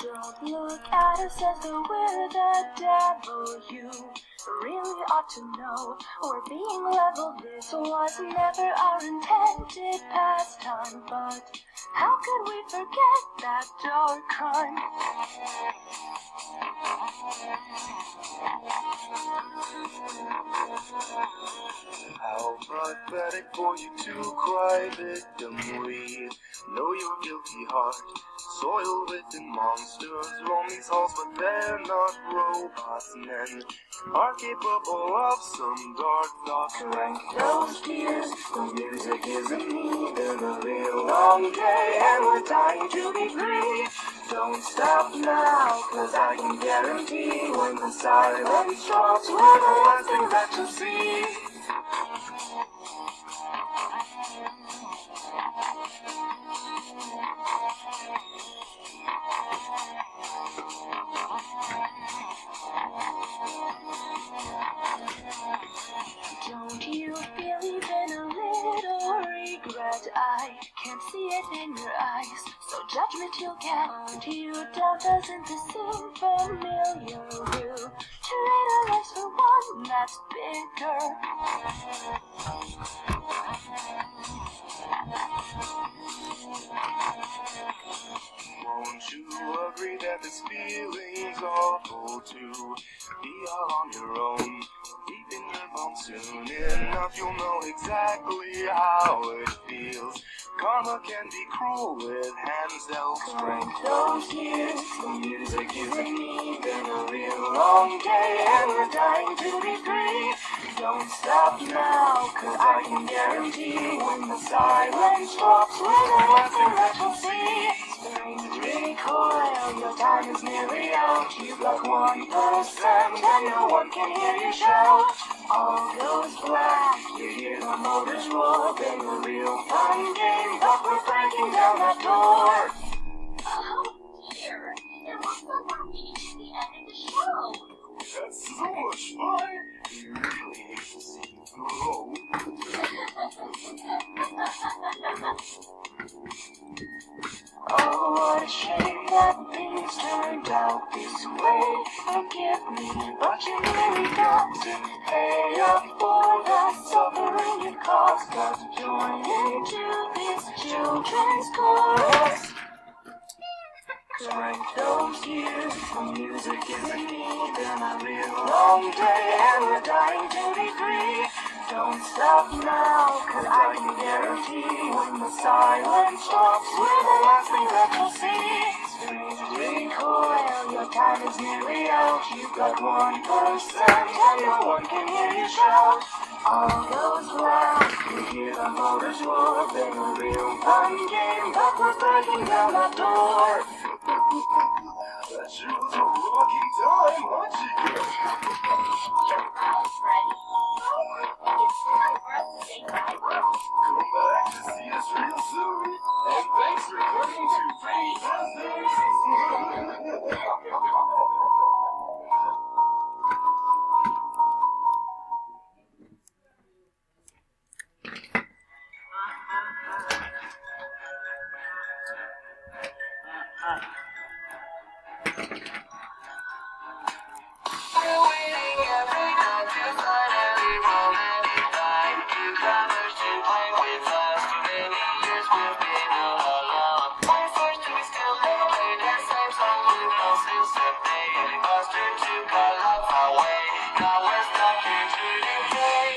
Don't look at us as though we're the devil. You really ought to know we're being leveled. This was never our intended pastime, but how could we forget that dark crime? How pathetic for you to cry, victim. We know your guilty heart, soiled with monsters, roam these halls, but they're not robots. Men are capable of some dark thoughts. Crank those tears, the music isn't even a real long day, and we're dying to be free. Don't stop now, cause I can guarantee when the silence drops, we're the last thing that you'll see. Don't you feel even a little regret? I can't see it in your eyes, so judgment you'll get. And you doubt, doesn't this seem familiar? We'll trade our lives for one that's bigger. Won't you agree that this feeling's awful to be all on your own? Deep in your bones, soon enough you'll know exactly how it feels. Karma can be cruel with hands held straight. Crank those years, the music isn't even a real long day, and we're dying to be free. Don't stop now, cause I can guarantee when the silence drops, we're the last thing that you'll see. Springs recoil, your time is nearly out. You've got 1%, and no one can hear you shout. All goes black, you hear the motors roar. Been a real fun game, but we're breaking down that door. Oh dear, it looks like we're reaching the end of the show. That's so much fun! You really hate to see you go. Oh, what a shame that things turned out this way. Forgive me, but you really got to pay up for the suffering you caused. Got to join into this children's chorus. Crank those years, the music isn't even a real long day, and we're dying to be free. Don't stop now, cause I can guarantee when the silence drops, we're the last thing that you'll see. Strings recoil, your time is nearly out. You've got 1%, and no one can hear you shout. All goes black, you hear the motors roar. Been a real fun game, but we're breaking down that door. That sure was a rocking time, wasn't it? You're right, Freddy. It's time for us to say goodbye. Come back to see us real soon. And thanks for coming to Freddy Fazbear's. Now we're stuck here to decay.